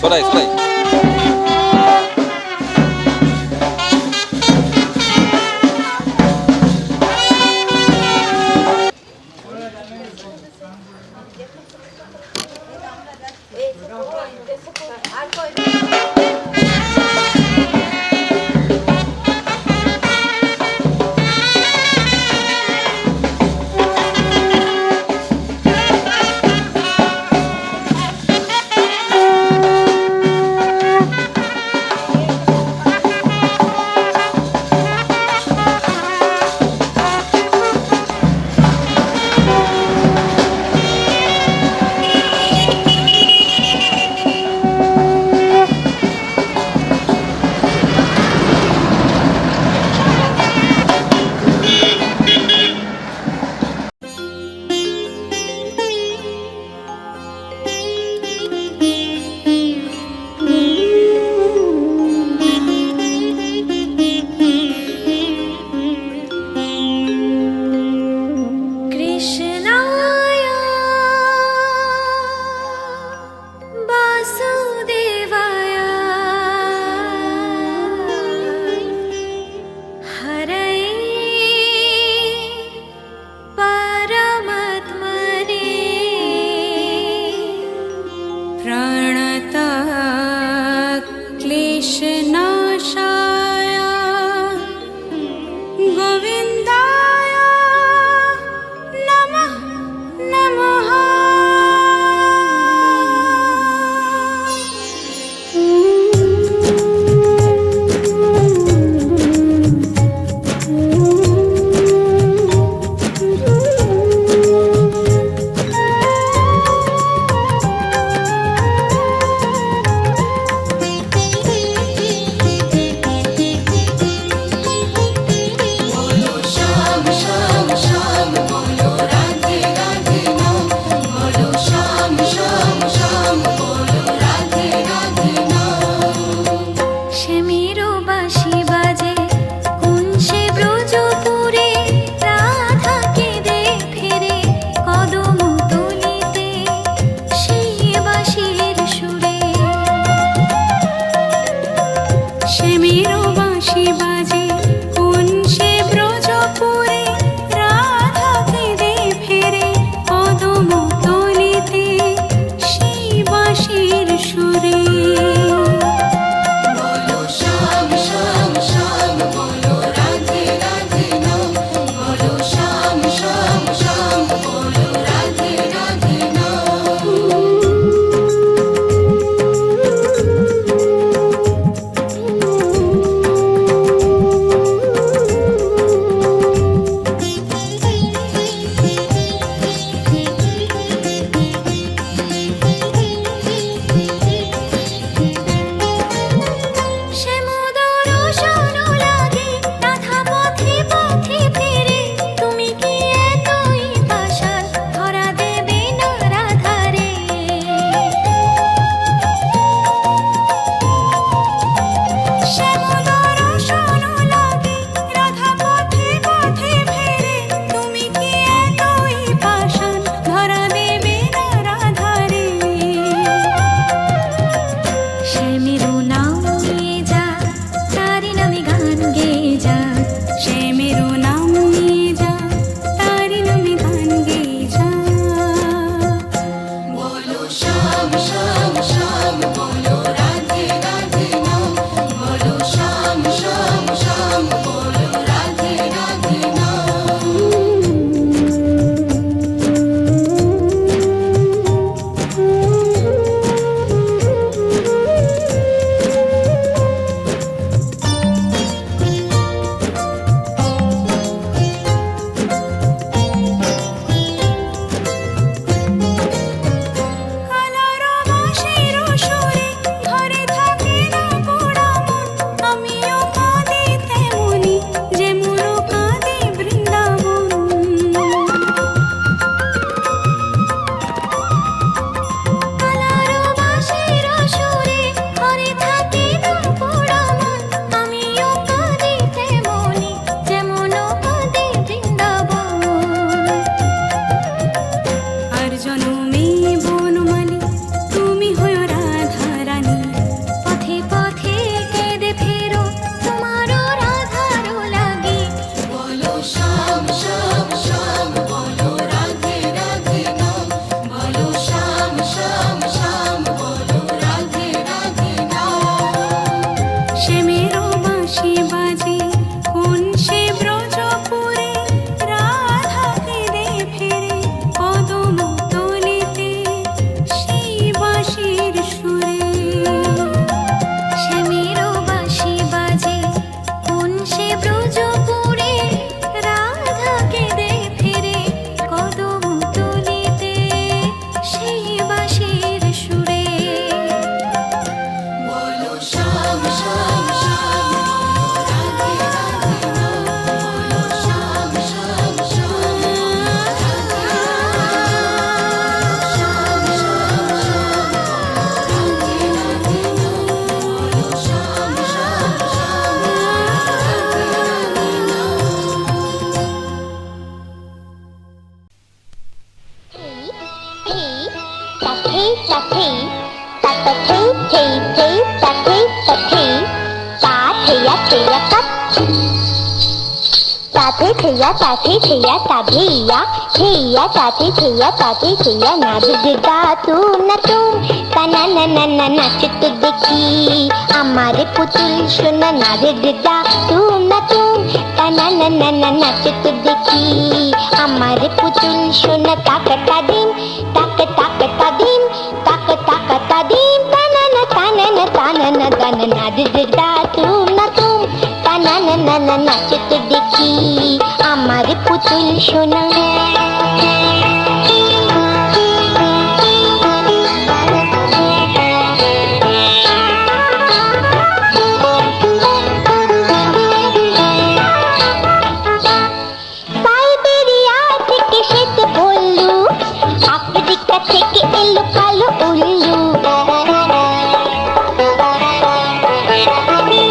Surai, surai. कृष्णाशाय गोविन्दाय नमः नमः। Thia tabhiya thia tati thia na dida tu na tu tanana না নাচো তো দেখি আমার পুতুল সোনা নাচে দিদা তুম না তুম তা না নাচো তো দেখি আমার পুতুল সোনা তাকতা দিন তাকতা দিন তাকতা দিন তা না নাচে দিদা তুম না তুম তা না নাচো তো দেখি আমার পুতুল সোনা থেকে এলো কালো উল্লু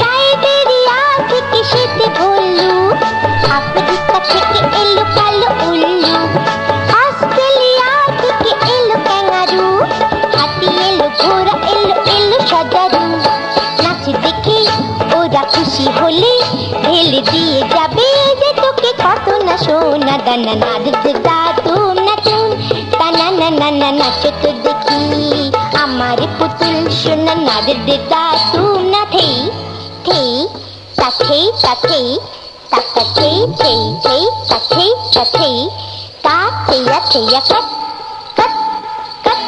সাইবেরিয়া থেকে শীতে ভুল্লু আফ্রিকা থেকে এলো কালো উল্লু অস্ট্রেলিয়া থেকে এলো ক্যাঙ্গারু হাতি এলো ঘোড়া এলো সজারু নাচ দেখে ওরা খুশি হলে ঢেলে দিয়ে যাবে যে তোকে কত না সোনা দানা নাচ দা তুম না তুম না নাচো তো দেখি আমার পুতুল সোনা নাচ দিদা তুম না থেই থেই তাথেই তাথেই তাকাথেই থেই থেই তাথেই তাথেই তা থেয়া থেয়া কাট কাট কাট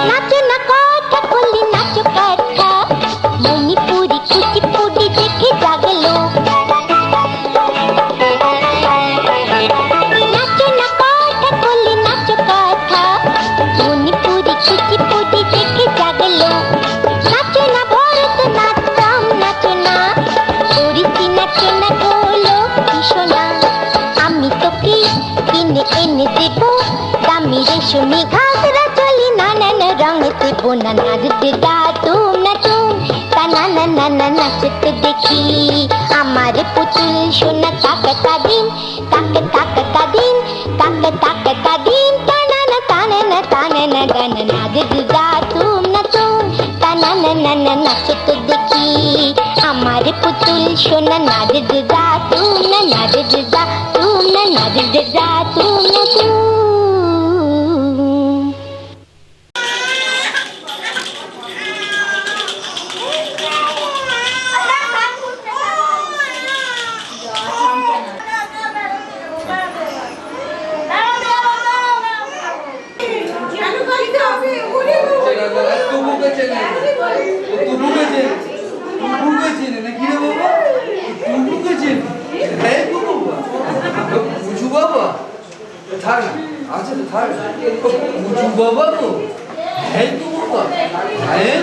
নাচো না কথা বললি নাচো কথা মণিপুরি কুচিপুড়ি দেখে জাগলো নাচো না কথা বললি নাচো কথা মণিপুরি কুচিপুড়ি দেখে জাগলো নাচো না ভরতনাট্যম নাচো না ওড়িশি নাচো না গোলো কিশোনা আমি তোকে কিনে এনে দেব দামি রেশমি ঘাগরা চলি নানান রঙ দেব না নাচ দিদা তুম না তুম তা না নাচো তো দেখি আমার পুতুল সোনা তাকতা দিন তাকতা দিন তাকতা দিন তা না নাচ দিদা তুম না তুম তা না নাচো তো দেখি আমার পুতুল সোনা নাচ দিদা তুম না নাচ দিদা তুম না নাচ দিদা তুম না তুম আচ্ছা তো থাক উঁচু বাবা তো হ্যাঁ তো বাবা হ্যাঁ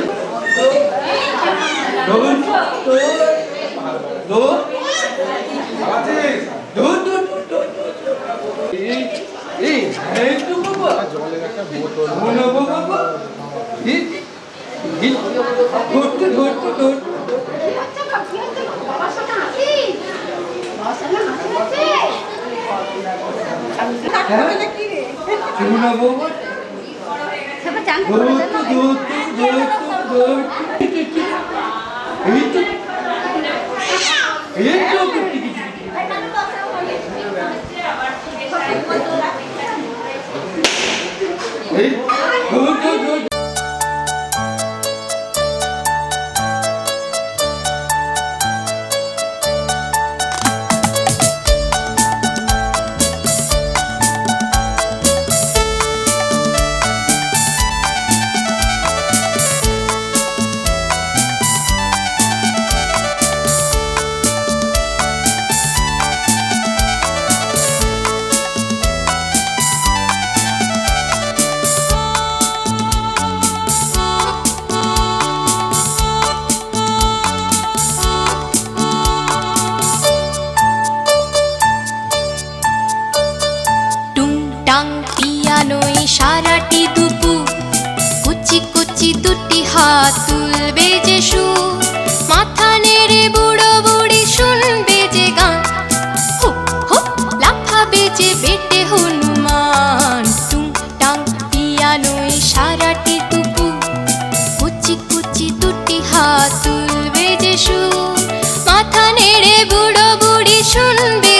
তুলবে যে সুর মাথা নেড়ে বুড়ো বুড়ি শুনবে যে গান হো হো লাফাবে যে বেটে হনুমান টুং টাং পিয়ানোয় সারাটি দুপুর কুচি কুচি দুটি হাত তুলবে যে সুর মাথা নেড়ে বুড়ো বুড়ি শুনবে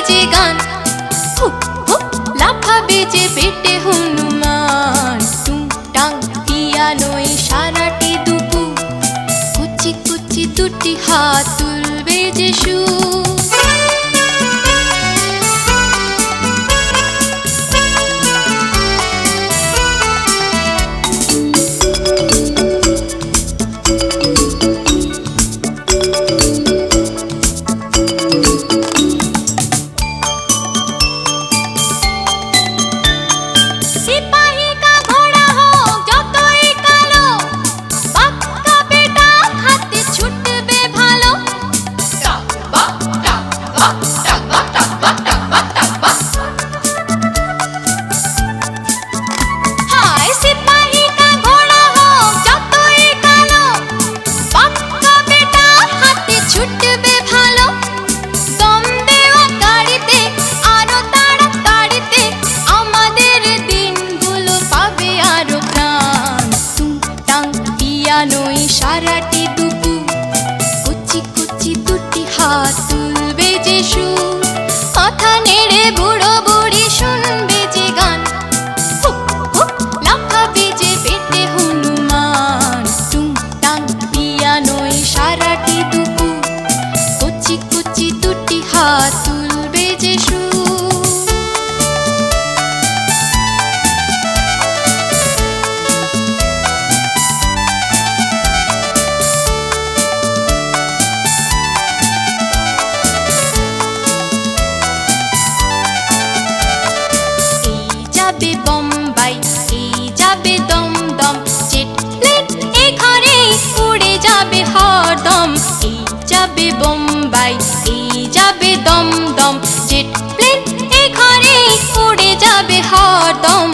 বেজে পেটে হনুমান টুংটাং পিয়ানোয় সারাটি দুপুর কুচি কুচি দুটি হাত তুলবে যে সুর সারাটি দুপুর কুচি কুচি দুটি হাত তুলবে যে সুর মাথা নেড়ে বুড়ো বুড়ি শুনবে যে গান হুক হুক লাফাবে যে পেটে হনুমান টুংটাং পিয়ানোয় সারাটি দুপুর কুচি কুচি দুটি হাত তুলবে যে সুর বোম্বাই এই যাবে দমদম জেট প্লেন এ ঘরে উড়ে যাবে হরদম এই যাবে বোম্বাই এই যাবে দমদম জেট প্লেন এ ঘরে উড়ে যাবে হরদম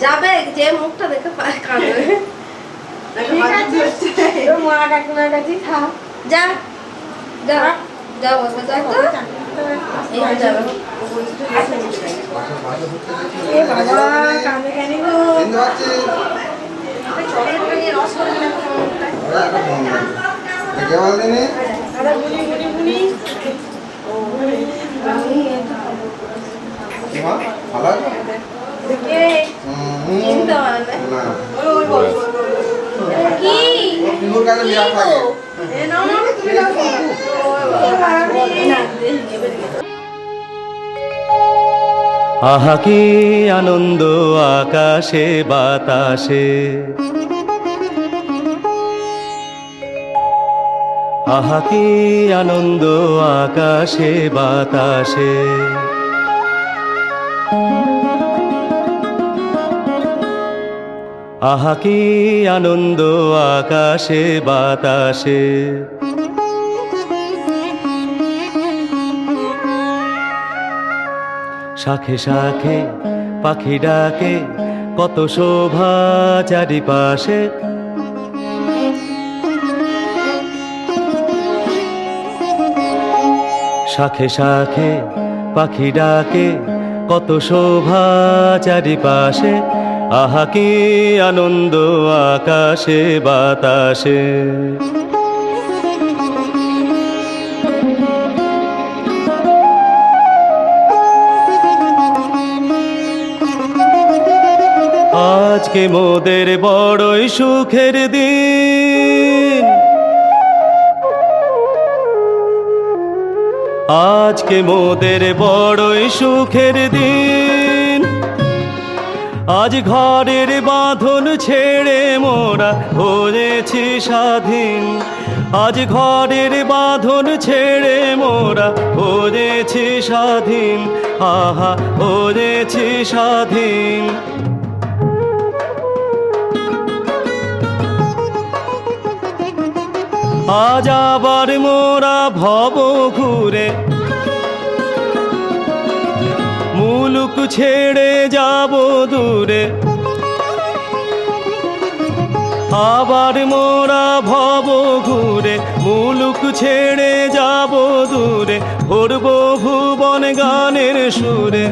যাবে যে মুখটা দেখে কাঁদবে যা যা যাও আহা কি আনন্দ আকাশে বাতাসে, আহা কি আনন্দ আকাশে বাতাসে, আহা কি আনন্দ আকাশে বাতাসে। শাখে শাখে পাখি ডাকে কত শোভা চারিপাশে। শাখে শাখে পাখি ডাকে কত শোভা চারিপাশে। আহা কি আনন্দ আকাশে বাতাসে। আজকে মোদের বড়ই সুখের দিন, আজকে মোদের বড়ই সুখের দিন। আজ ঘরের বাঁধন ছেড়ে মোরা হয়েছি স্বাধীন। আজ ঘরের বাঁধন ছেড়ে মোরা হয়েছি স্বাধীন। আহা হয়েছি স্বাধীন। আজ আবার মোরা ভব ঘুরে মুলুক ছেড়ে যাব দূরে। আবার মোরা ভব ঘুরে মুলুক ছেড়ে যাব দূরে। ভরব ভুবন গানের সুরে,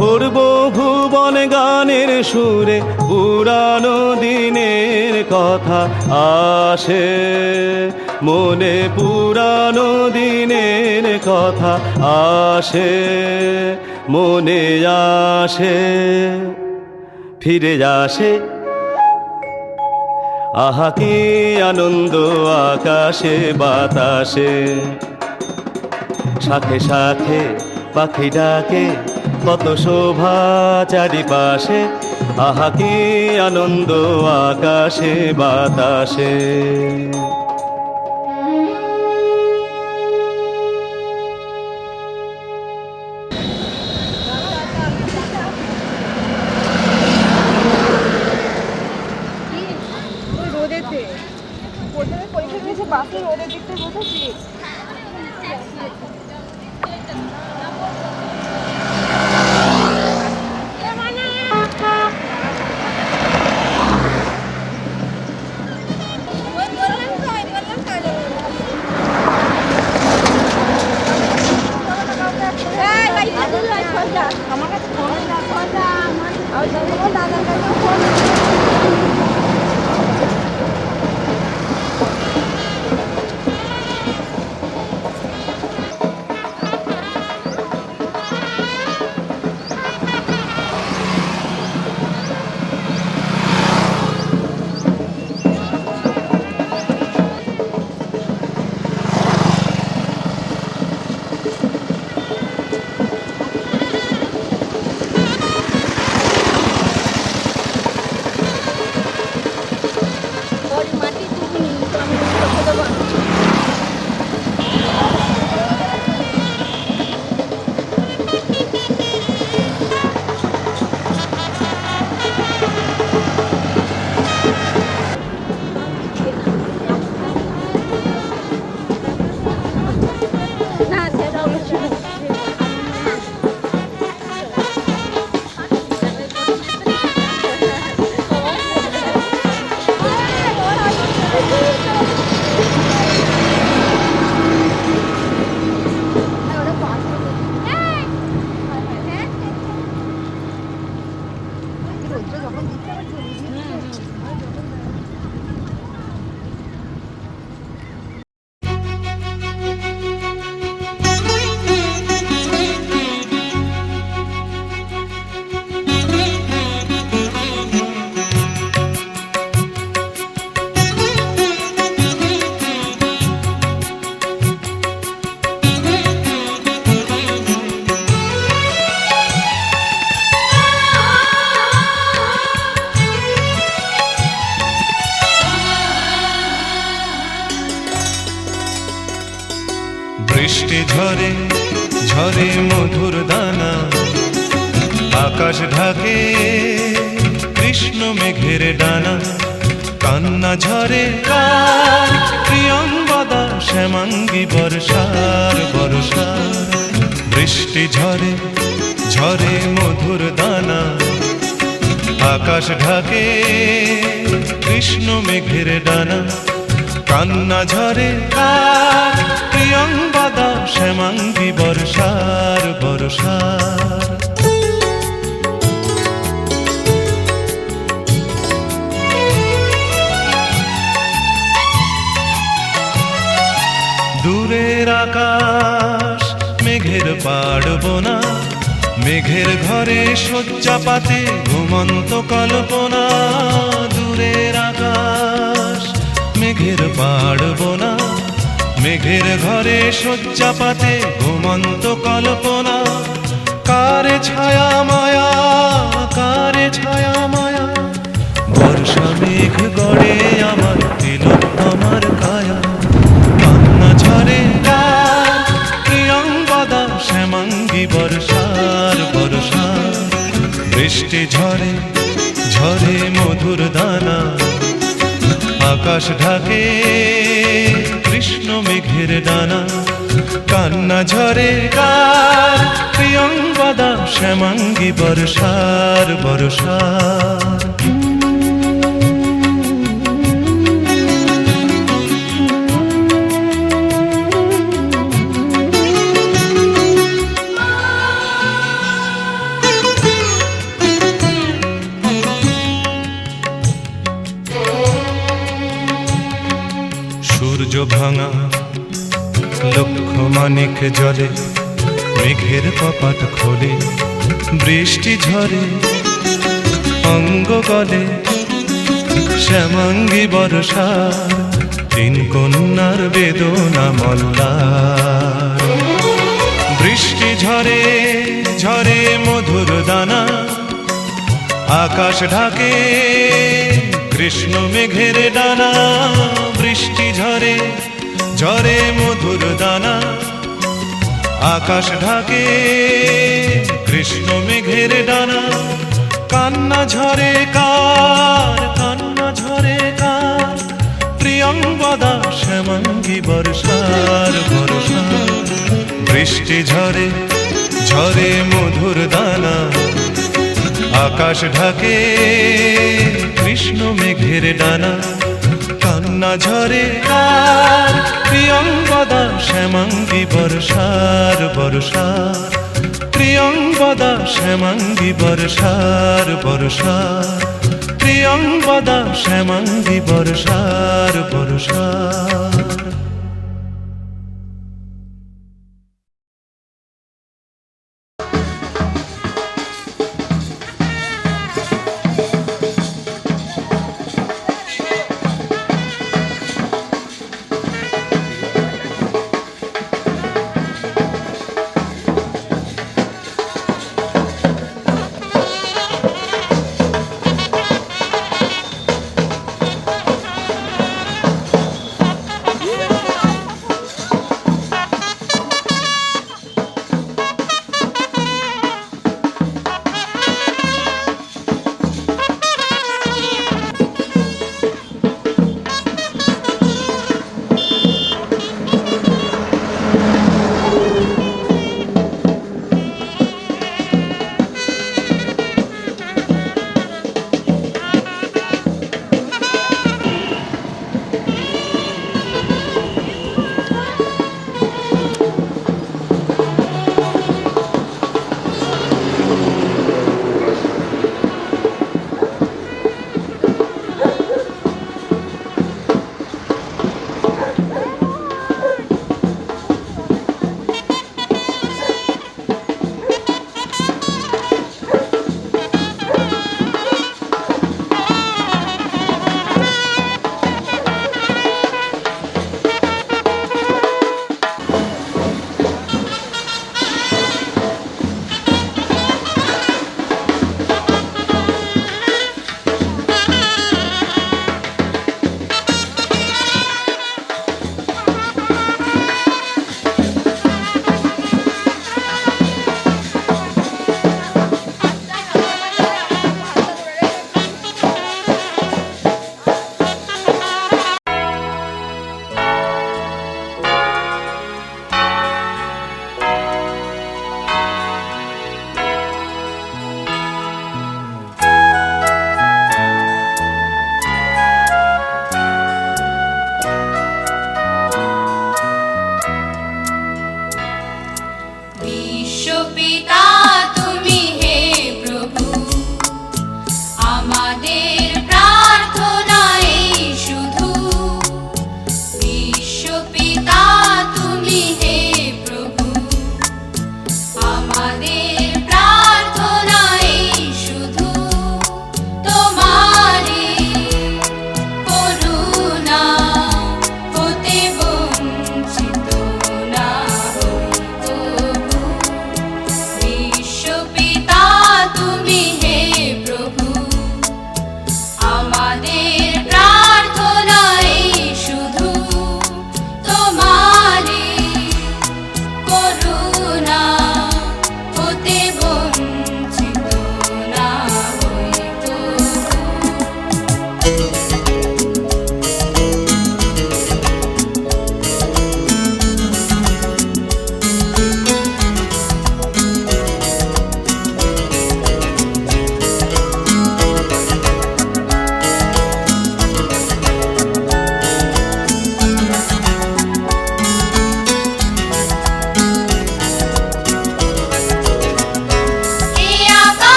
ভরব ভুবন গানের সুরে। পুরানো দিনের কথা আসে মনে, পুরানো দিনের কথা আসে মনে আসে, ফিরে আসে। আহা কি আনন্দ আকাশে বাতাসে। শাখে শাখে পাখি ডাকে কত শোভা চারিপাশে। আহা কি আনন্দ আকাশে বাতাসে। রোদেতে প্রথমে পরীক্ষা দিয়েছে বাসে রোদের দিকতে বসেছি। আমার কাছে ফোন দাদার কাছে ফোন। বৃষ্টি ঝরে ঝরে মধুর দানা, আকাশ ঢাকে কৃষ্ণ মেঘের ডানা। কান্না ঝরে কার প্রিয়ঙ্গদা, শ্যামাঙ্গী বর্ষার বর্ষা। বৃষ্টি ঝরে ঝরে মধুর দানা, আকাশ ঢাকে কৃষ্ণ মেঘের ডানা। কান্না ঝরে কার প্রিয়ংবদা শ্যামাঙ্গী বর্ষার বর্ষার। দূরের আকাশ মেঘের পাড়বোনা, মেঘের ঘরে শয্যা পাতে ঘুমন্ত কল্পনা। দূরের আকাশ মেঘের পাড়বোনা, মেঘের ঘরে শয্যা পাতে ঘুমন্ত কল্পনা। কারে ছায়া মায়া, কারে ছায়া মায়া, বর্ষা মেঘ গড়ে আমার তিলোত্তমার কায়া। কান্না ঝরে কার প্রিয়ংবদা শ্যামাঙ্গী বর্ষার বর্ষার। বৃষ্টি ঝরে ঝরে মধুর দানা, আকাশ ঢাকে কৃষ্ণ মেঘের ডানা। কান্না ঝরে কার প্রিয়ংবদা শ্যামাঙ্গী বর্ষার বর্ষার। সূর্য ভাঙা লক্ষ মানিক জলে, মেঘের কপাট খোলে বৃষ্টি ঝরে অঙ্গ গলে। শ্যামাঙ্গী বর্ষার তিন কন্যার বেদনা মল্লার। বৃষ্টি ঝরে ঝরে মধুর দানা, আকাশ ঢাকে কৃষ্ণ মেঘের ডানা। বৃষ্টি ঝরে ঝরে মধুর দানা, আকাশ ঢাকে কৃষ্ণ মেঘের ডানা। কান্না ঝরে কার, কান্না ঝরে কার প্রিয়ংবদা শ্যামাঙ্গী বর্ষার বর্ষার। বৃষ্টি ঝরে ঝরে মধুর দানা, আকাশ ঢাকে কৃষ্ণ মেঘের ডানা। কান্না ঝরে কার প্রিয়ংবদা শ্যামাঙ্গী বর্ষার বর্ষার। প্রিয়ংবদা শ্যামাঙ্গী বর্ষার বর্ষার। প্রিয়ংবদা শ্যামাঙ্গী বর্ষার বর্ষার।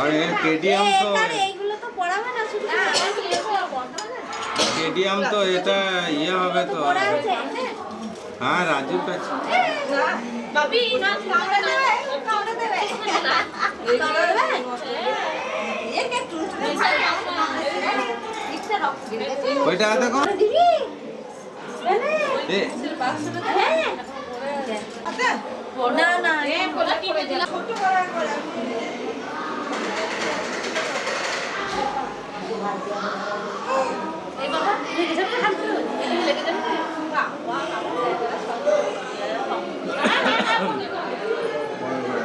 আর কেডিএম তো এইগুলো তো পড়াবে না শুধু কেডিএম তো এটা ইয়ে হবে তো হ্যাঁ রাজুর কাছে বাবি না কামড়া দেবে একে টুটে ওইটা দেখো এ না না এ কোলা কিনে দিলা ছোট করে এই বাবা লেগে যাবে হাত ধরে লেগে যাবে বাবা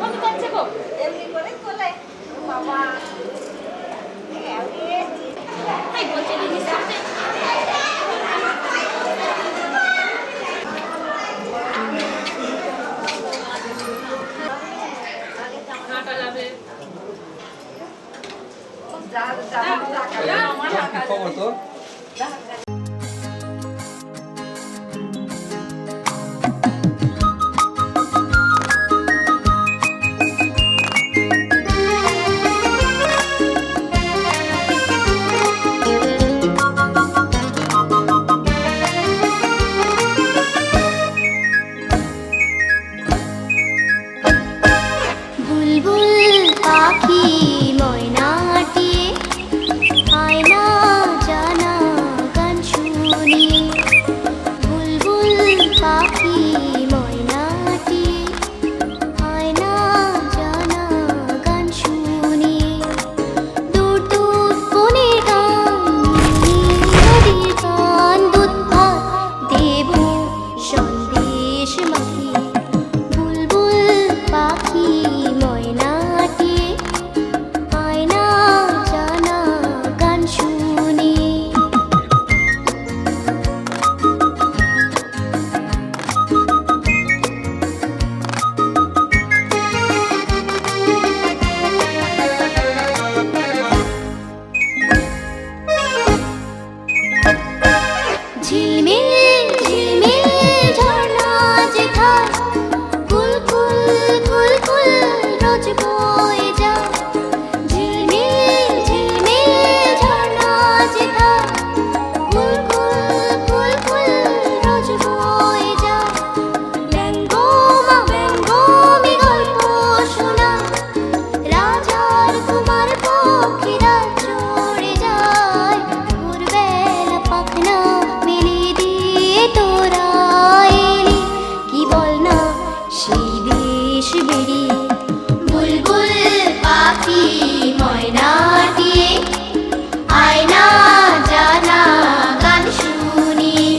কত করছে গো এমনি করে কোলে বাবা এই বলছে দিদি সাথে খবর তো বুলবুল পাখি ময়নাটিয়ে আয়না জানা গান শুনিয়ে বুলবুল পাখি ময়নাটিয়ে আয়না জানা গান শুনিয়ে দূর দূর কোণের গান নদীর গান দুধ ভাত দেব সন্দেশ মাখিয়ে বুলবুল পাখি ময়নাটিয়ে আয়না জানা গান শুনিয়ে ঝিলমিল ঝিলমিল ঝর্ণা যেথায় কুলকুল কুলকুল রোজ বয়ে যায় ঝিলমিল ঝিলমিল ঝর্ণা যেথায় কুলকুল কুলকুল রোজ বয়ে যায় ব্যঙ্গমা ব্যঙ্গমি গল্প শোনা রাজার কুমার পক্ষীরা চড়ে যায় ভোরবেলা পাখনা মেলে দিয়ে তোরা এলি কি বল না সেই দেশ বেরিয়ে বুলবুল পাখি ময়নাটিয়ে আয়না জানা গান শুনিয়ে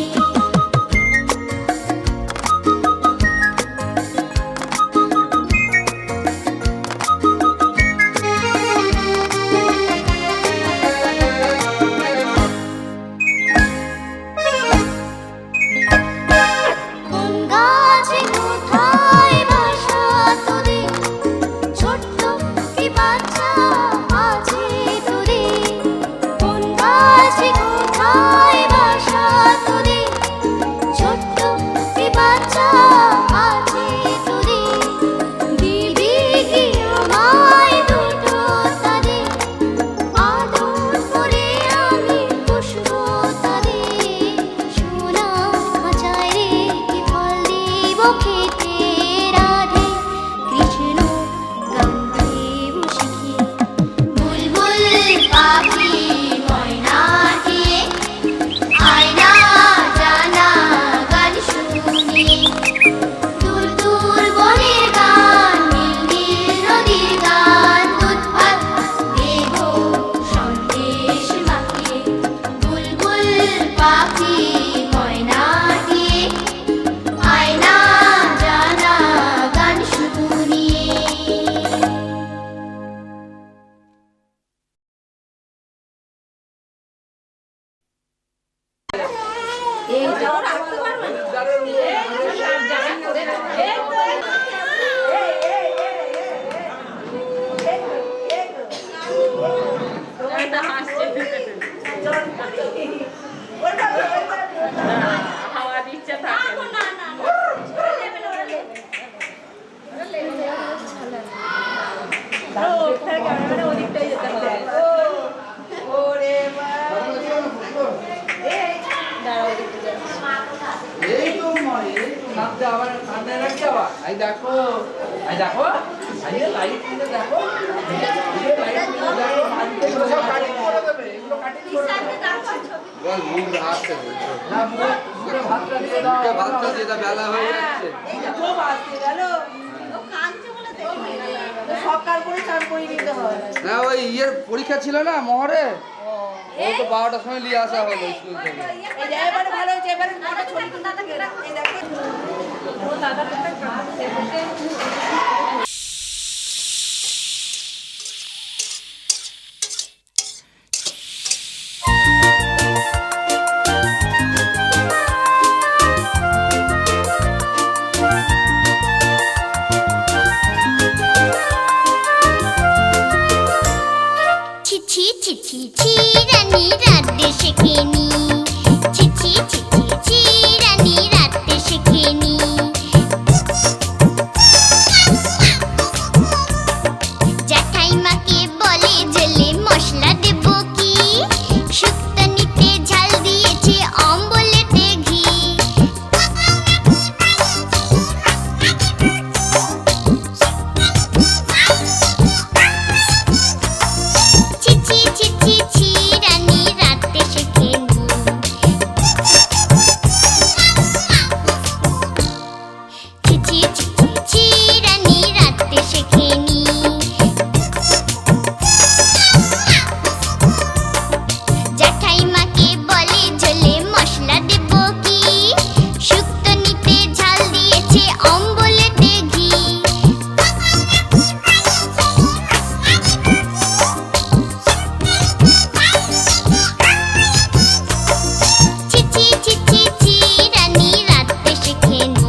কোন গাছে কোথায় বাসা তোদের ছোট্ট কি বাচ্চা আবার ঠান্ডায় রাখি আবার এই দেখো এই লাইট কিনে দেখো এগুলো সব কাটিং করে দেবে এগুলো কাটিং করে দেবে বল মুখ হাসছে না মুখে ভাতটা দিয়ে দাও ভাতটা দিয়ে দাও, বেলা হয়ে যাচ্ছে। সকাল করে চান করে নিতে হয়। না ওই ইয়ের পরীক্ষা ছিল না মহরে, ও তো 12টার সময় নিয়ে আসা হলো স্কুল থেকে। এই যে এবারে ভালো হয়েছে, এবারে কটা ছবি তুলতে থাকে। এই দেখো ও দাদা একটা কাজ সেটাকে ছিছি ছিছি ছি রানী রাতে শেখেনি ছিছি ছিছি ছি রানী রাতে শেখেনি জ্যাঠাইমাকে বলে জেলে মশলা দেব কি শুক্তো নিতে ঝাল দিয়েছে অম্বলেতে ঘি ছিছি ছিছি ছি রানী রাতে শেখেনি ছিছি ছিছি ছি রানী রাতে শেখেনি জ্যাঠাইমাকে বলে ঝোলে মশলা দেব কি শুক্তো নিতে ঝাল দিয়েছে অম্বলেতে ঘি ছিছি ছিছি ছি রানী রাতে শেখেনি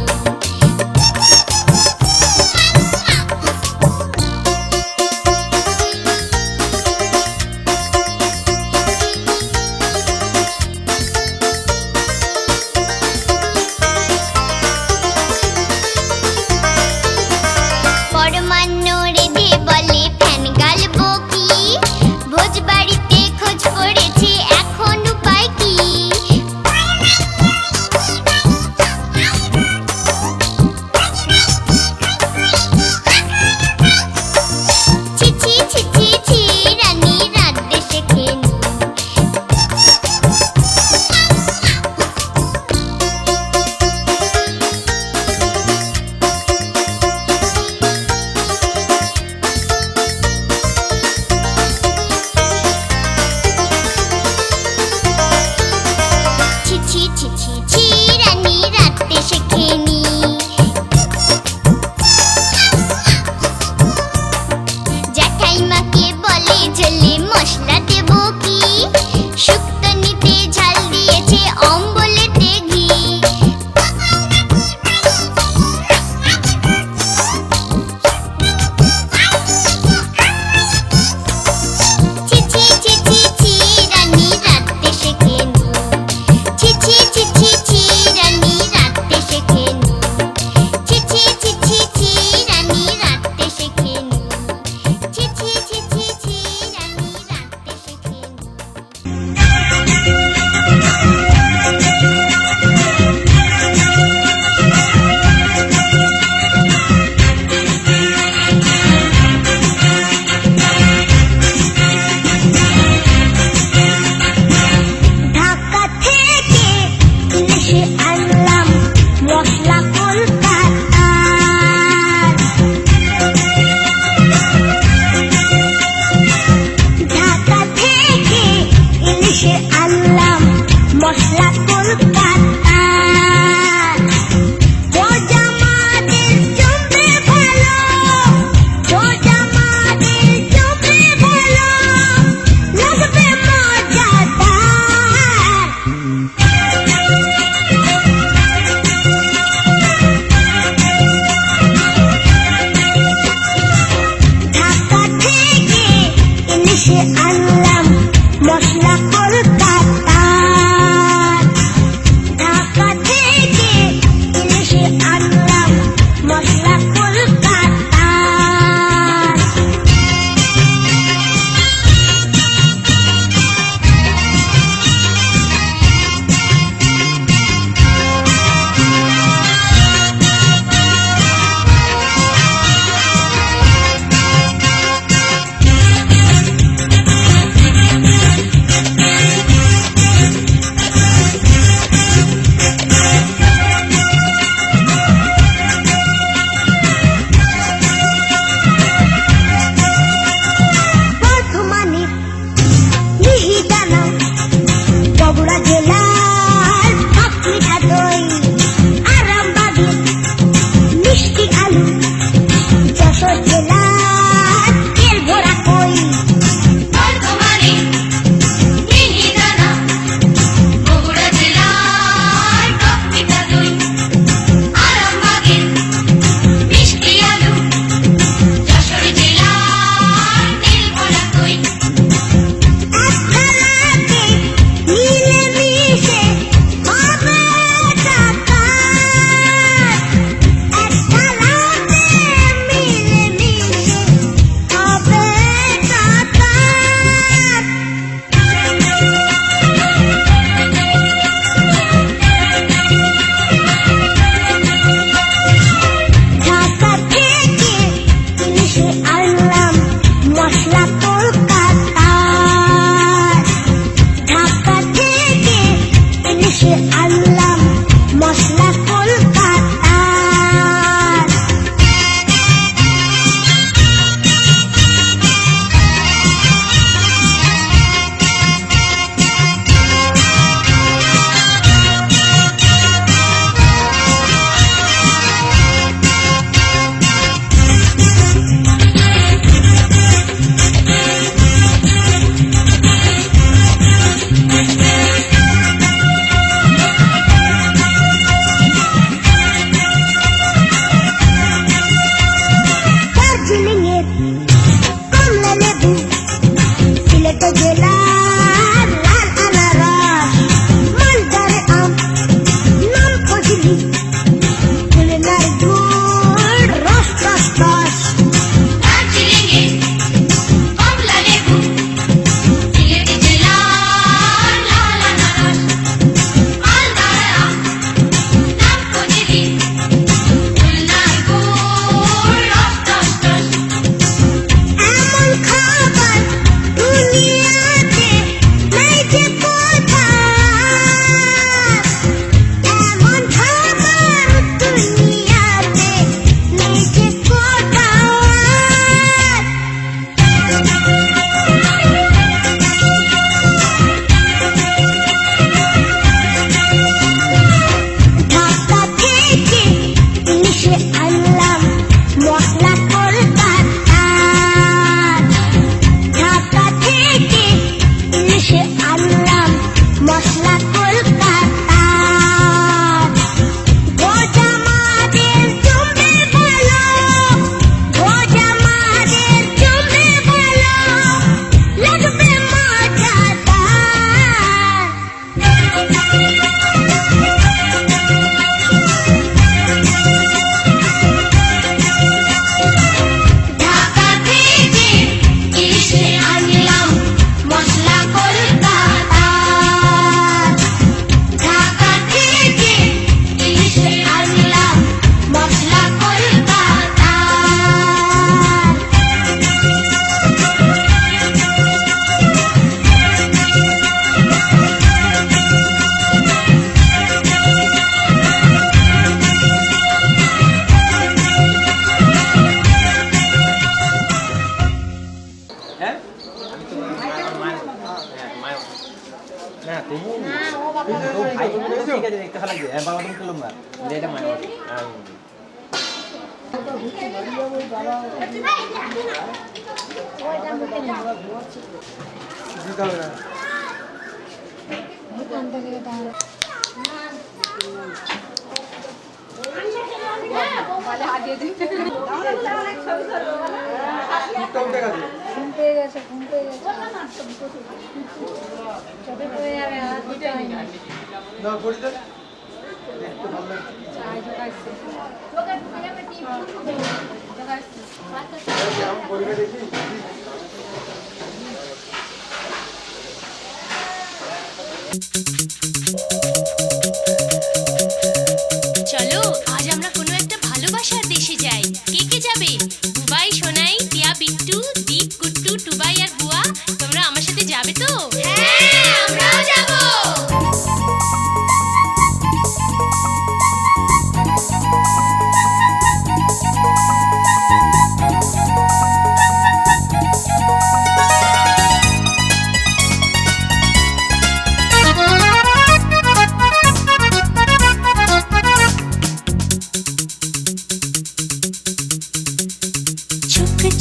চলো আজ আমরা কোনো একটা ভালোবাসার দেশে যাই। কে কে যাবে? বুবাই, সোনাই, টিয়া, বিট্টু, দীপ, কুট্টু, টুবাই আর বুয়া, তোমরা আমার সাথে যাবে তো? হ্যাঁ, আমরাও যাবো।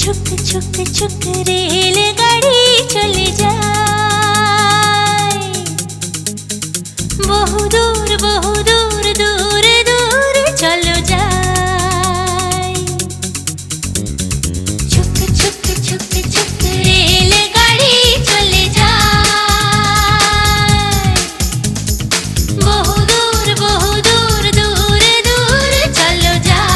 छुक छुक छुक रेलगाड़ी चले जाए, बहु दूर दूर दूर चलो जाए। छुक छुक छुक छुक रेलगाड़ी चले जाए, बहु दूर दूर चलो जाए।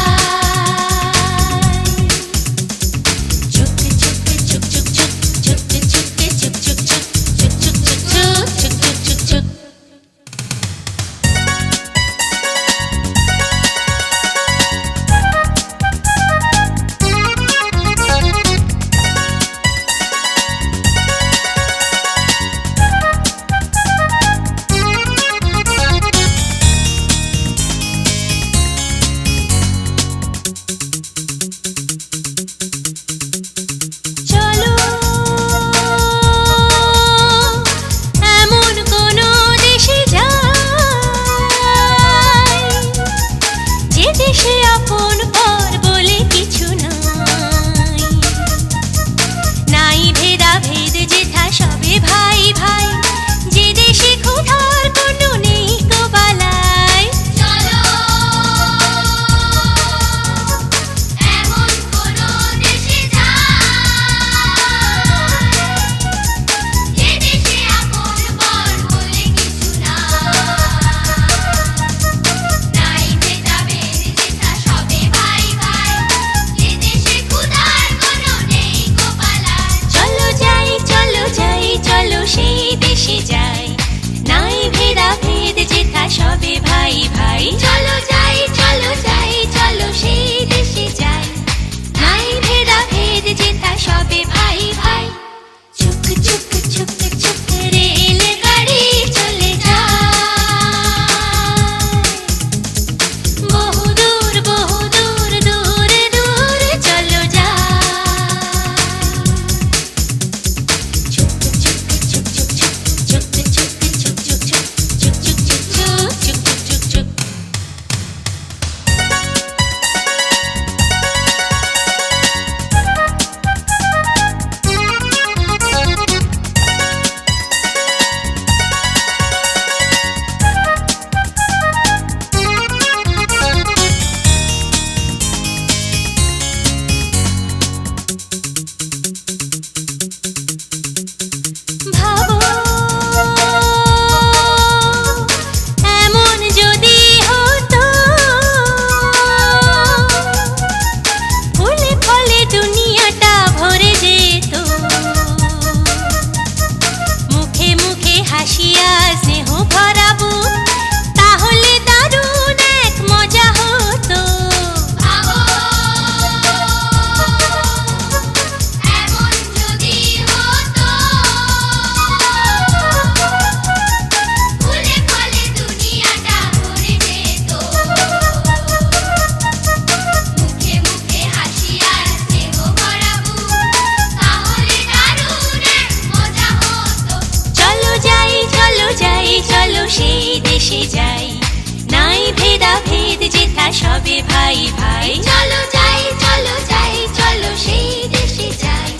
ভাই ভাই চলো যাই চলো যাই চলো সেই দেশে যাই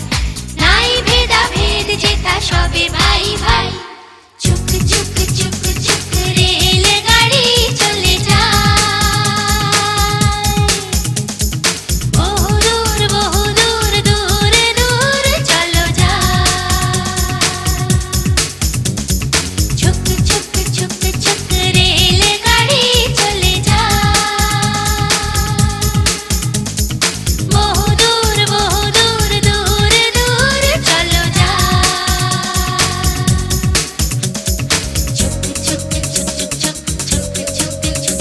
নাই ভেদা ভেদ যেথা সবে ভাই ভাই চুক চুক চুক চুক রেল গাড়ি চলে যায় বহু দূর দূরে দূরে চলো যায় চুক চুক চুক চুক রেল গাড়ি চলে যায় বহু দূর দূরে চলো যায় চুক চুক চুক চুক চুক চুক চুক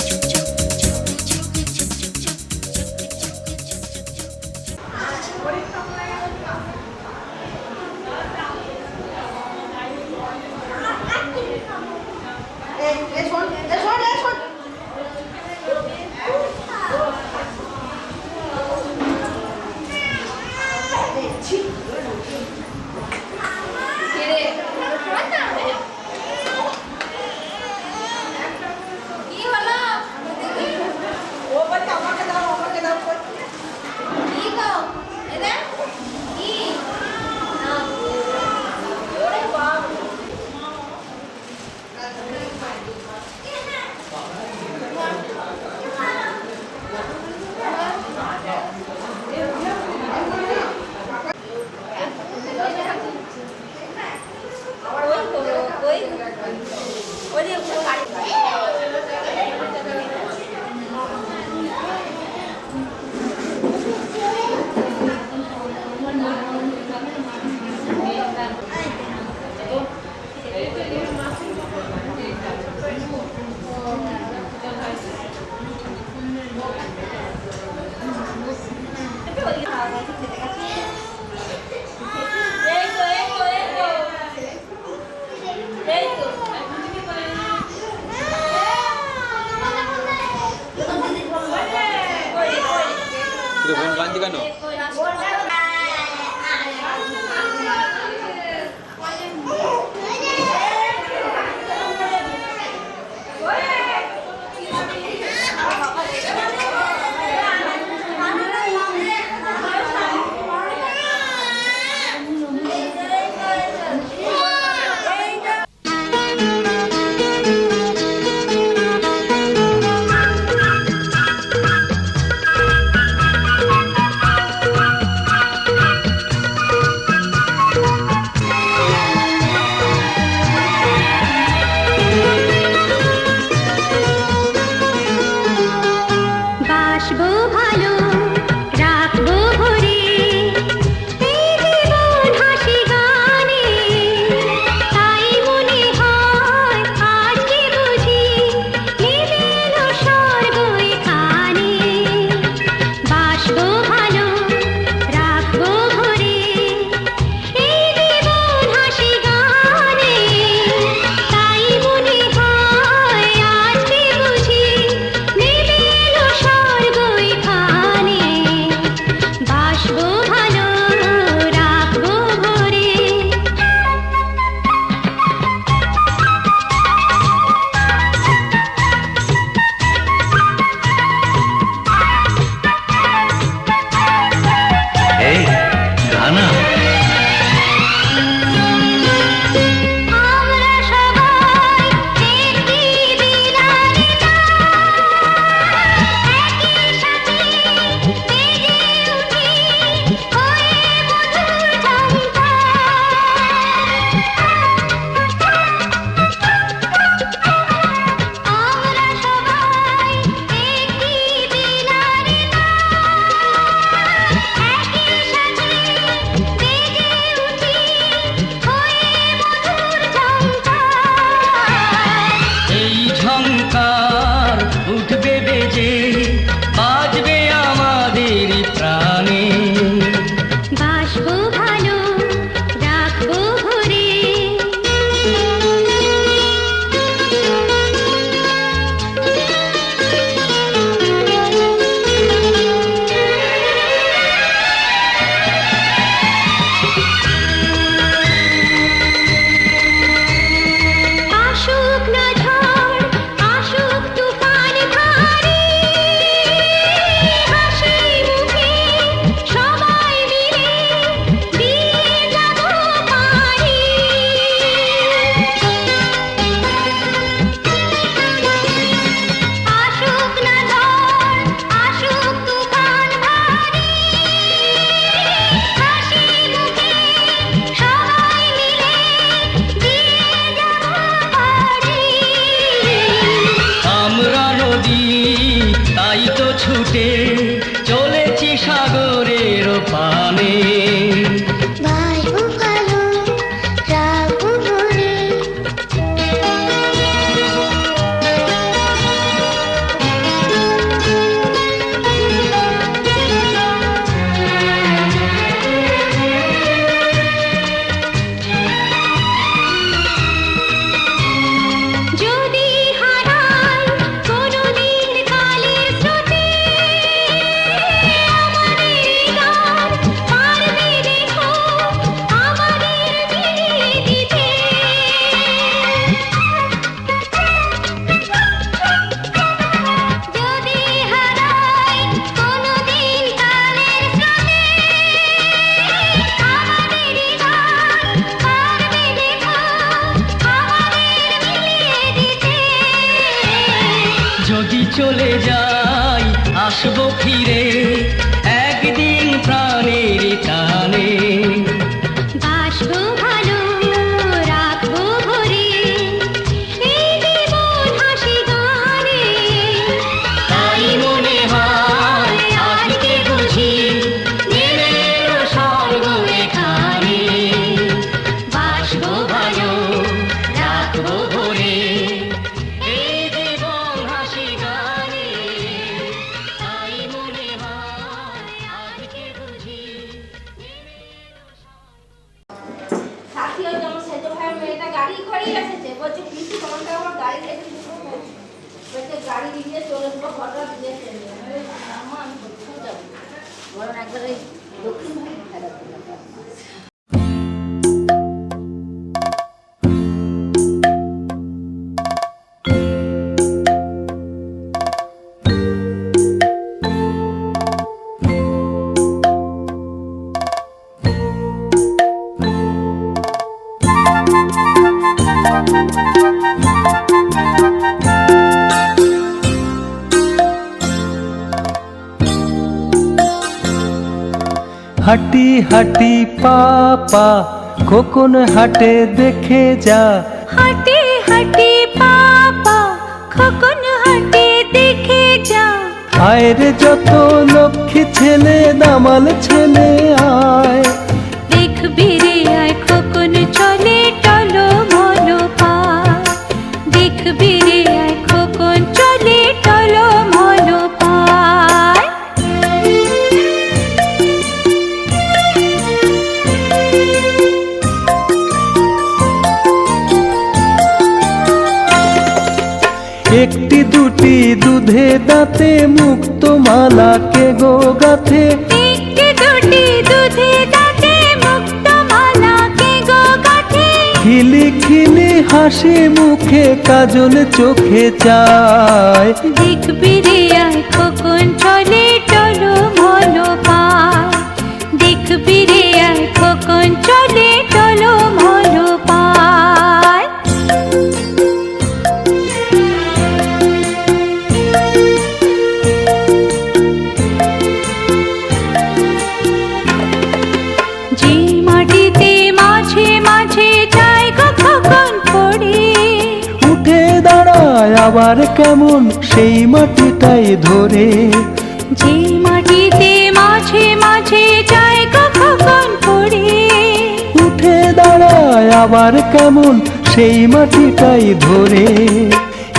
কি হলো ও বলছে আমাকে দাও করছে কি গো এদে কি না ওরে বাবা ওই যে গাড়ি বোন কান্দি কেন? পানে। বাসবো ভালো রাখবো ভরে যদি হারাই কোনদিন কালের স্রোতে আমাদের গান পারবে দেখো আমাদের মিলিয়ে দিতে। যদি হারাই কোনদিন কালের স্রোতে আমাদের গান পারবে দেখো আমাদের মিলিয়ে দিতে। যদি চলে যাই আসবো ফিরে একদিন প্রাণের টানে। বাসবো ভালো রাখবো ভরে এই জীবন হাসি গানে। তাই মনে হয় আজকে বুঝি নেমে এলো স্বর্গ এখানে। বাসবো ভালো রাখবো ভরে এই জীবন হাসি গানে। তাই মনে হয় আজকে বুঝি সাথী ওই যেমন সেজ ভাইয়ের মেয়েটা গাড়ি করেই এসেছে, বলছে পিসি তোমাকে আমার গাড়ি রেখে দিতে বলছে, গাড়ি দিয়ে চলে যাবো ঘটনা দিয়ে চলে যাবো। আম্মা আমি কোথাও যাবো না। বরং একবার ওই দক্ষিণ ভাই খেলা করলাম। হাঁটি হাঁটি পাপা খোকন হাটে দেখে যা। হাঁটি হাঁটি পাপা খোকন হাঁটে দেখে যা। আয়ের যত লক্ষ্মী ছেলে দামাল ছেলে আয়। দেখবি রে আয় খোকন চলে টলো মলো পায়। দেখবি রে আয় খোকন চলে টলো মলো পায়। একটি দুটি দুধে দাঁতে মুক্ত মালা কে গো গাথে। একটি দুটি দুধে দাঁতে মুক্ত মালা কে গো গাঁথে। খিলি খিলি হাসি মুখে কাজল চোখে চায়। দেখবি রে আয় খোকন চলে টলো মলো পায়। দেখবি রে আয় খোকন চলে টলো মলো পায়। যে মাটিতে মাঝে মাঝে যায় গো খোকন পড়ে। উঠে দাঁড়ায় আবার কেমন সেই মাটিটাই ধরে। যে মাটিতে মাঝে মাঝে যায় গো খোকন পড়ে। উঠে দাঁড়ায় আবার কেমন সেই মাটিটাই ধরে।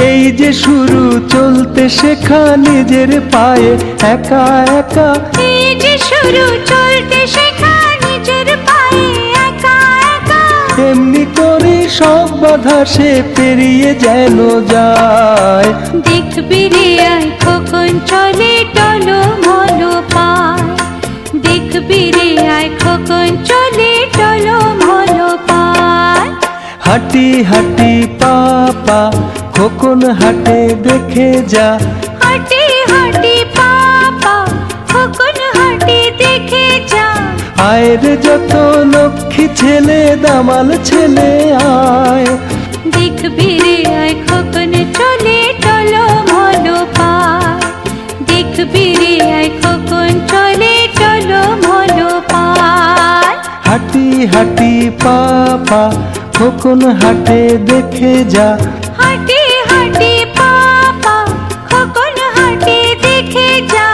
এই যে শুরু চলতে শেখা নিজের পায়ে একা একা। এই যে শুরু চলতে শেখা নিজের পায়ে একা একা। এমনি করে সব বাধা সে পেরিয়ে যেন যায়। দেখবি রে আয় খোকন চলে টলো মলো পায়। দেখবি রে আয় খোকন চলে টলো মলো পায়। হাঁটি হাঁটি পাপা খোকন হাটে দেখে যা। হাঁটি হাঁটি পাপা খোকন হাঁটে দেখে যা। আয়ের যত লক্ষ্মী ছেলে দামাল ছেলে আয়। দেখবি রে আয় খোকন চলে টলো মলো পায়। দেখবি রে আয় খোকন চলে টলো মলো পায়। হাঁটি হাঁটি পাপা খোকন হাটে দেখে যা। হাঁটি হাঁটি পাপা খোকন হাটে দেখে যা।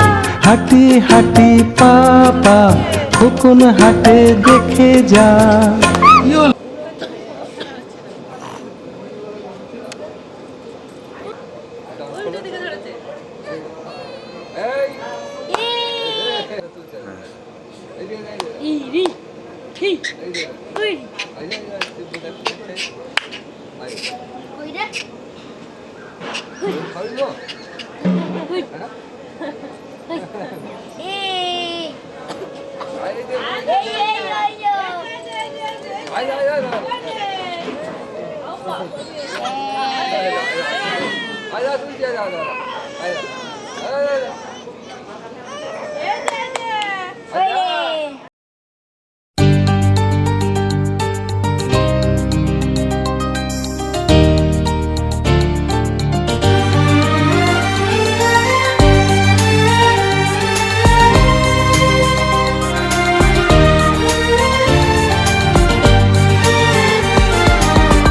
হাঁটি হাঁটি পাপা খোকন হাটে দেখে যা।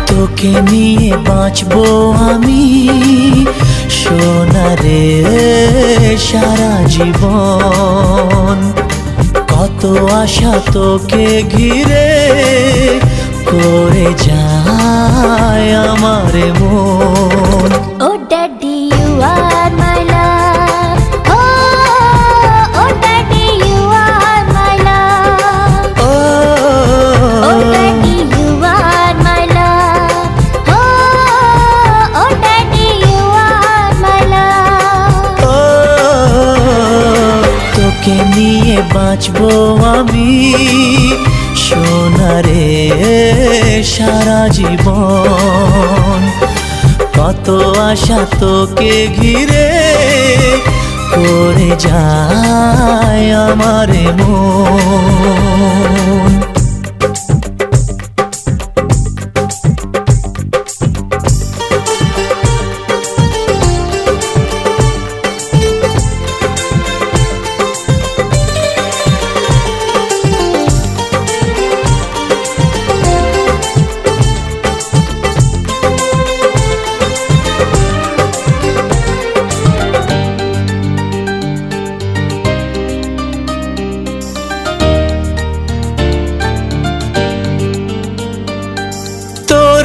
তোকে নিয়ে বাঁচবো আমি সোনারে সারা জীবন। কত আশা তোকে ঘিরে করে যায় আমার মন। Oh daddy you are my love, oh daddy you are my love, oh daddy you are my love, oh daddy you are my love. তোকে নিয়ে বাঁচবো আমি সোনারে সারা জীবন। কত আশা তোকে ঘিরে করে যায় আমার মন।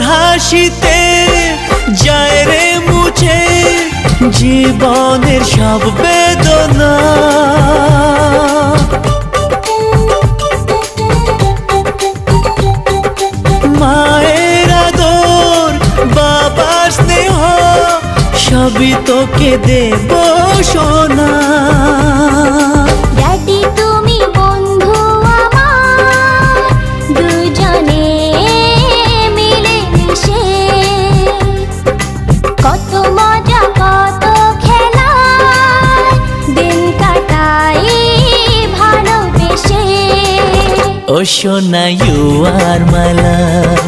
হাসিতে যায় রে মুছে জীবনের সব বেদনা। মায়ের আদর বাবার স্নেহ সবই তোকে দেব সোনা। ড্যাডি তুমি বন্ধু আমার, দুজনে মিলে মিশে কত মজা কত খেলা দিন কাটাই ভালোবেসে। ও সোনা ইউ আর মাই লাভ,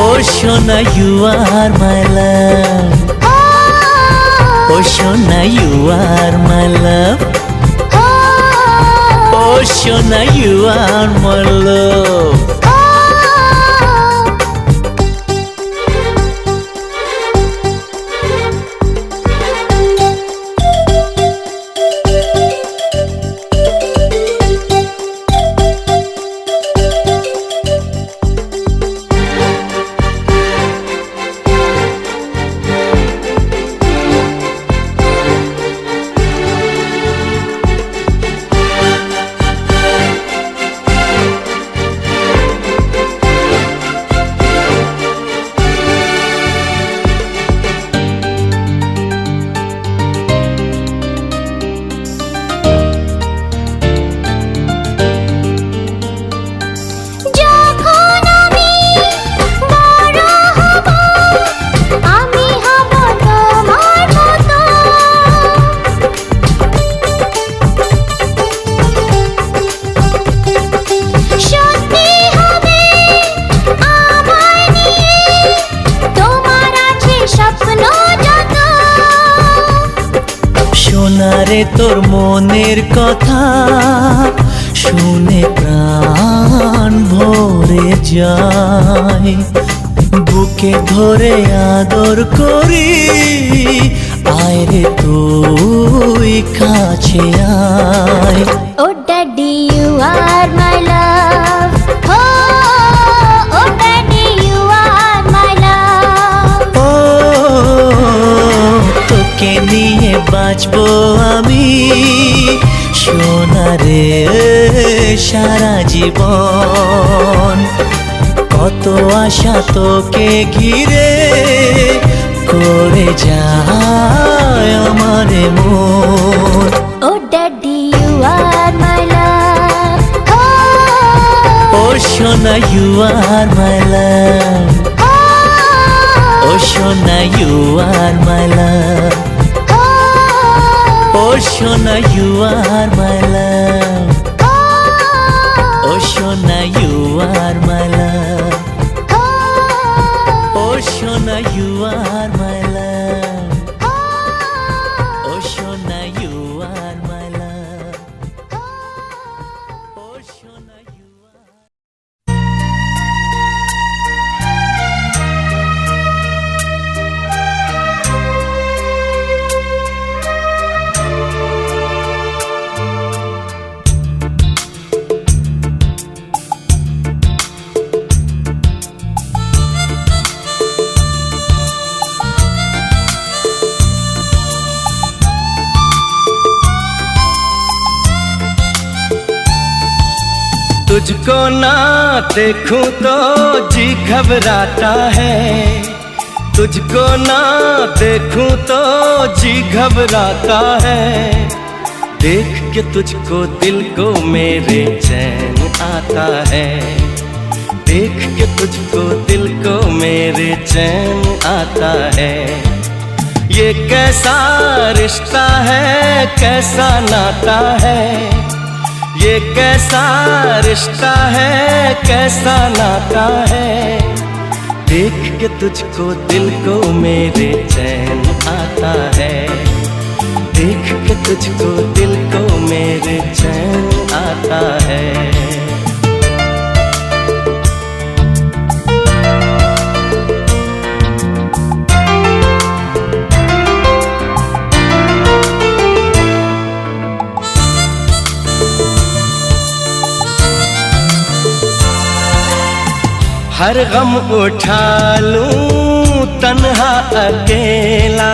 ও সোনা ইউ আর মাই লাভ, ও সোনা ইউ আর মাই লাভ, ও সোনা ইউ আর মাই লাভ। সোনারে তোর মনের কথা শুনে প্রাণ ভরে যায়, বুক বুকে ধরে আদর করি, আয় রে তুই কাছে আয়। Oh daddy, you are my love. Oh daddy, you are my love. ও তোকে নিয়ে বাঁচবো আমি সোনারে সারা জীবন। কত আশা তোকে ঘিরে করে যায় আমার মন। Oh daddy, you are my love. ও সোনা you are my love, ও সোনা you are my love, ও সোনা you are my love, ও সোনা you are my love, ও সোনা you are my love, ও সোনা you are my love, ও সোনা you are। तुझको ना देखूं तो जी घबराता है, तुझको ना देखूं तो जी घबराता है। देख के तुझको दिल को मेरे चैन आता है, देख के तुझको दिल को मेरे चैन आता है। ये कैसा रिश्ता है, कैसा नाता है, ये कैसा रिश्ता है, कैसा नाता है। देख के तुझको दिल को मेरे चैन आता है, देख के तुझको दिल को मेरे चैन आता है। हर गम उठा लूं तन्हा अकेला,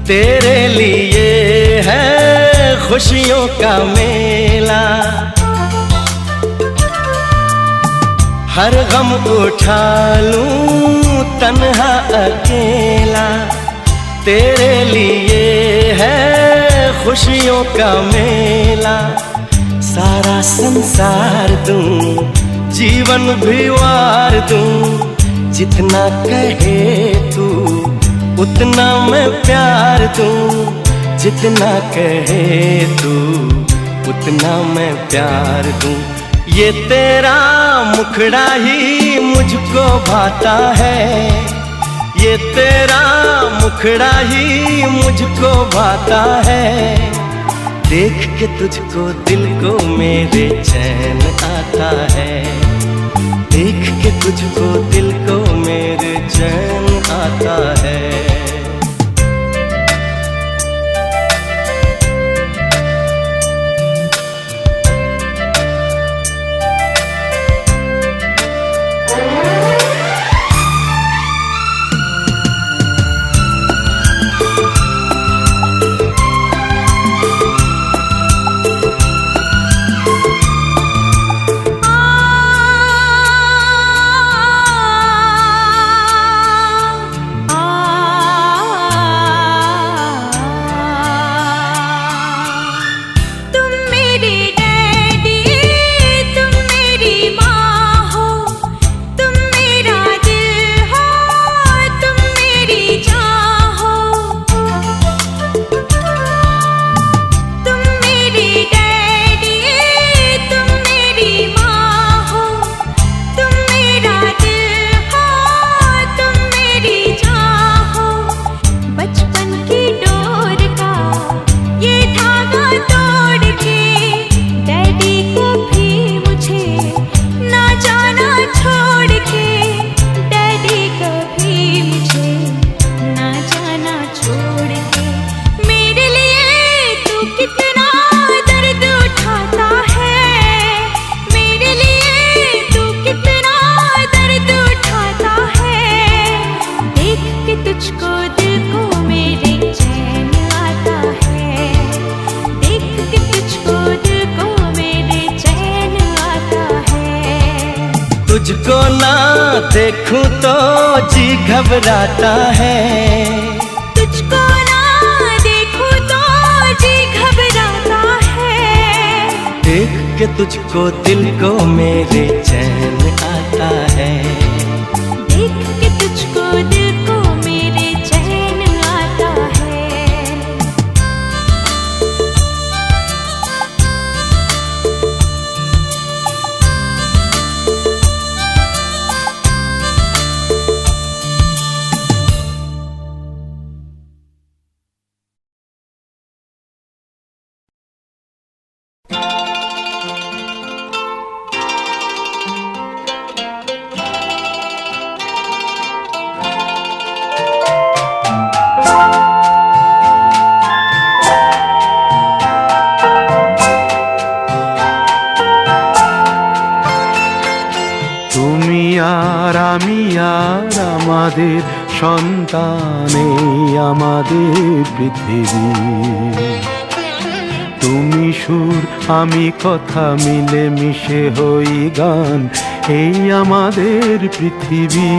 तेरे लिए है खुशियों का मेला। हर गम उठा लूं तन्हा अकेला, तेरे लिए है खुशियों का मेला। सारा संसार दूं, जीवन भी वार दूं, जितना कहे तू उतना मैं प्यार दूं, जितना कहे तू उतना मैं प्यार दूं। ये तेरा मुखड़ा ही मुझको भाता है, ये तेरा मुखड़ा ही मुझको भाता है। देख के तुझको दिल को मेरे चैन आता है, देख के तुझको दिल को मेरे चैन आता है। ना देखूं तो जी घबराता है, तुझको ना देखूं तो जी घबराता है, देख के तुझको दिल को मेरे चैन आता है, देख के तुझको दिल को मेरे चैन आता है। তুমি আর আমি আর আমাদের সন্তানে আমাদের পৃথিবী, তুমি সুর আমি কথা মিলে মিশে হই গান, এই আমাদের পৃথিবী।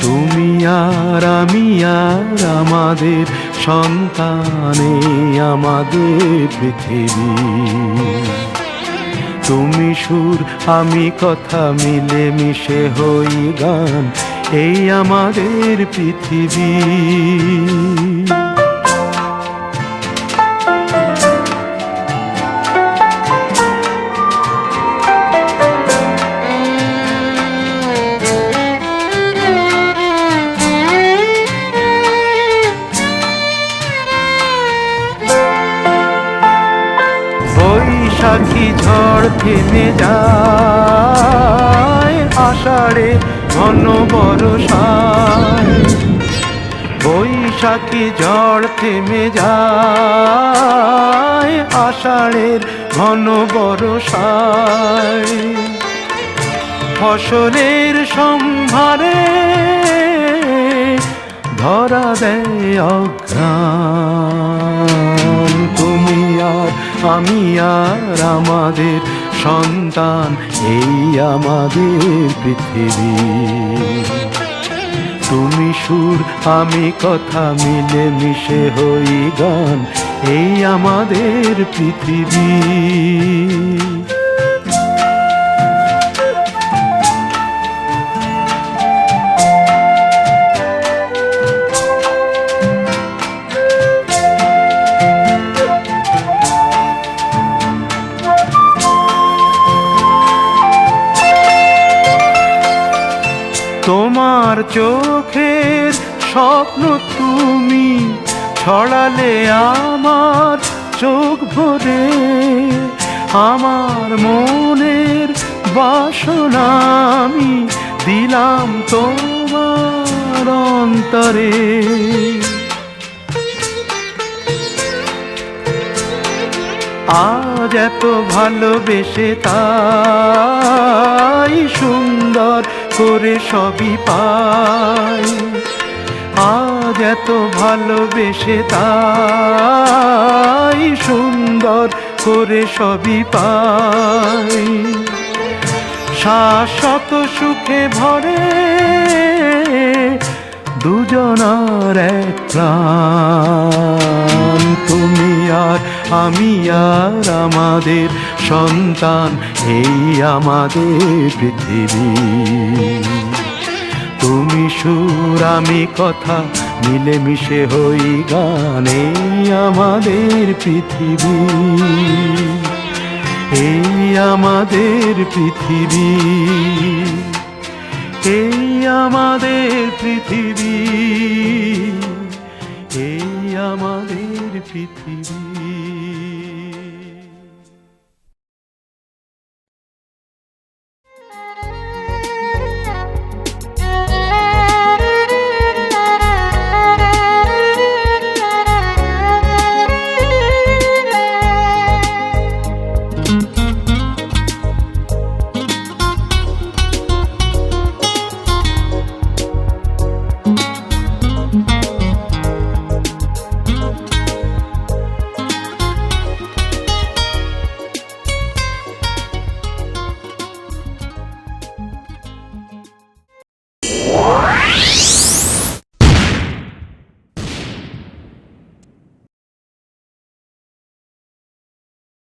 তুমি আর আমি আর আমাদের সন্তানে আমাদের পৃথিবী, তুমি সুর আমি কথা মিলে মিশে হই গান, এই আমাদের পৃথিবী। বৈশাখী ঝড় থেমে যায়, আষাঢ়ে ঘন বর্ষায়, বৈশাখী ঝড় থেমে যায়, আষাঢ়ের ঘন বর্ষায়, ফসলের সম্ভারে ধরা দেয় অঘ্রাণ, তুমি আর আমি আর আমাদের সন্তান, এই আমাদের পৃথিবী। তুমি সুর আমি কথা মিলে মিশে হই গান, এই আমাদের পৃথিবী। তোমার চোখের স্বপ্ন তুমি ছড়ালে আমার চোখ ভরে, আমার মনের বাসনা আমি দিলাম তোমার অন্তরে। আজ এত ভালোবেসে তাই সুন্দর করে সবই পাই, আজ এত ভালোবেসে তাই সুন্দর করে সবই পাই, শাশ্বত সুখে ভরে দুজনার এক প্রাণ। তুমি আর আমি আর আমাদের সন্তান, এই আমাদের পৃথিবী। তুমি সুর আমি কথা মিলে মিশে হই গান, এই আমাদের পৃথিবী, এই আমাদের পৃথিবী, এই আমাদের পৃথিবী, এই আমাদের পৃথিবী।